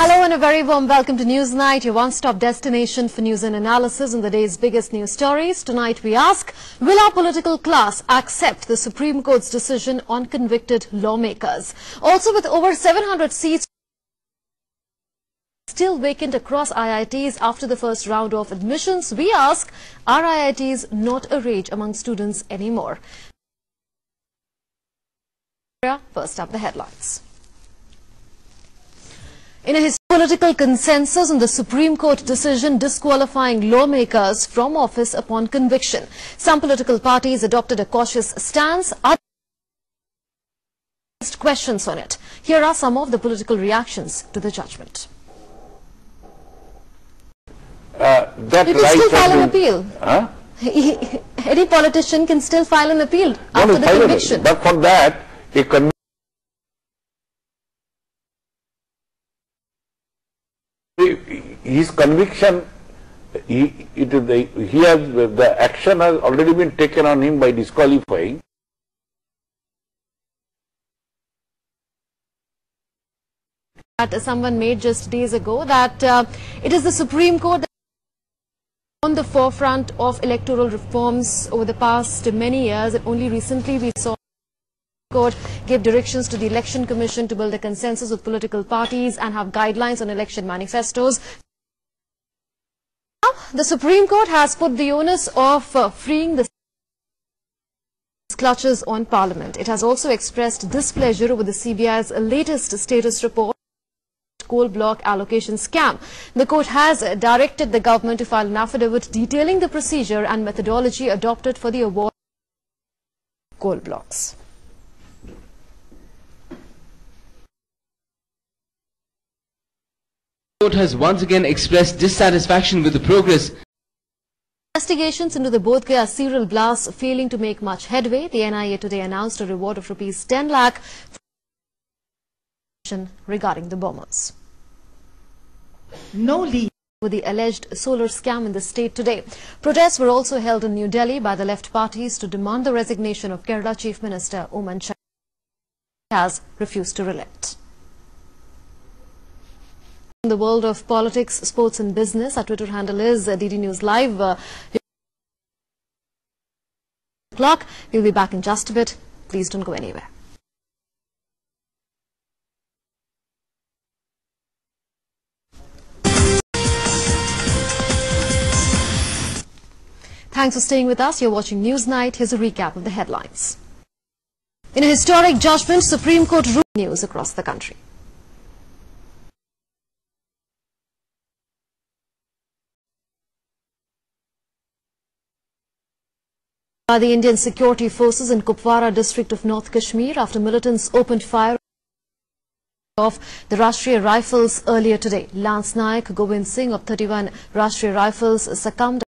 Hello and a very warm welcome to Newsnight, your one-stop destination for news and analysis on the day's biggest news stories. Tonight we ask, will our political class accept the Supreme Court's decision on convicted lawmakers? Also, with over 700 seats still vacant across IITs after the first round of admissions, we ask, are IITs not a rage among students anymore? First up, the headlines. In a political consensus on the Supreme Court decision disqualifying lawmakers from office upon conviction, some political parties adopted a cautious stance. Others asked questions on it. Here are some of the political reactions to the judgment. You can still file an appeal. Huh? Any politician can still file an appeal after the conviction. But for that, his conviction, the action has already been taken on him by disqualifying. That someone made just days ago, that it is the Supreme Court that on the forefront of electoral reforms over the past many years, and only recently we saw the Court gave directions to the Election Commission to build a consensus with political parties and have guidelines on election manifestos. Now, the Supreme Court has put the onus of freeing the clutches on Parliament. It has also expressed displeasure over the CBI's latest status report, coal block allocation scam. The court has directed the government to file an affidavit detailing the procedure and methodology adopted for the award of coal blocks. The court has once again expressed dissatisfaction with the progress. Investigations into the Bodh Gaya serial blast failing to make much headway. The NIA today announced a reward of Rs 10 lakh regarding the bombers. No lead with the alleged solar scam in the state today. Protests were also held in New Delhi by the left parties to demand the resignation of Kerala Chief Minister Munmun has refused to relent. In the world of politics, sports and business, our Twitter handle is DD News Live. We'll be back in just a bit. Please don't go anywhere. Thanks for staying with us. You're watching Newsnight. Here's a recap of the headlines. In a historic judgment, Supreme Court ruled news across the country. The Indian security forces in Kupwara district of North Kashmir after militants opened fire of the Rashtriya Rifles earlier today. Lance Naik Govind Singh of 31 Rashtriya Rifles succumbed.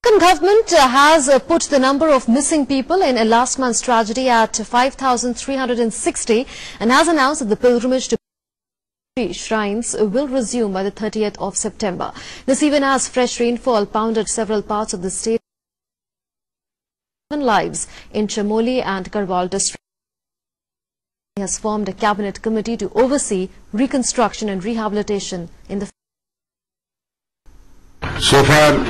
The government has put the number of missing people in last month's tragedy at 5,360 and has announced that the pilgrimage to shrines will resume by the 30th of September. This even as fresh rainfall pounded several parts of the state. Lives in Chamoli and Garhwal district. He has formed a cabinet committee to oversee reconstruction and rehabilitation in the. So far,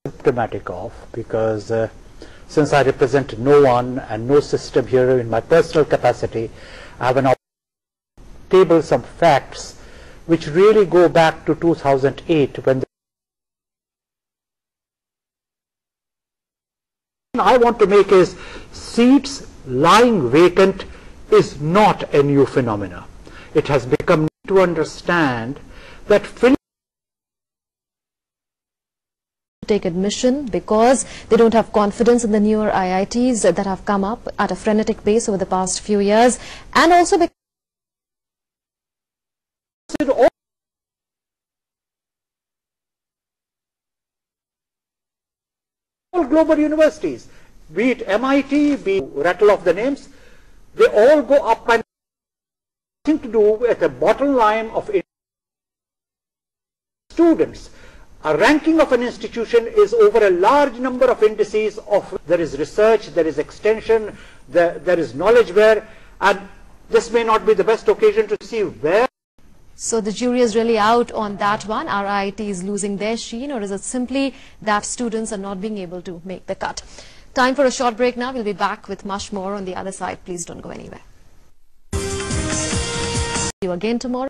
symptomatic of, because since I represent no one and no system here in my personal capacity, I have an opportunity to table some facts which really go back to 2008 when I want to make is seats lying vacant is not a new phenomena. It has become to understand that take admission because they don't have confidence in the newer IITs that have come up at a frenetic pace over the past few years, and also because global universities, be it MIT, be it rattle off the names, they all go up and nothing to do with the bottom line of students. A ranking of an institution is over a large number of indices of there is research, there is extension, there is knowledge where, and this may not be the best occasion to see where. So the jury is really out on that one. Are IITs losing their sheen, or is it simply that students are not being able to make the cut? Time for a short break now. We'll be back with much more on the other side. Please don't go anywhere. See you again tomorrow.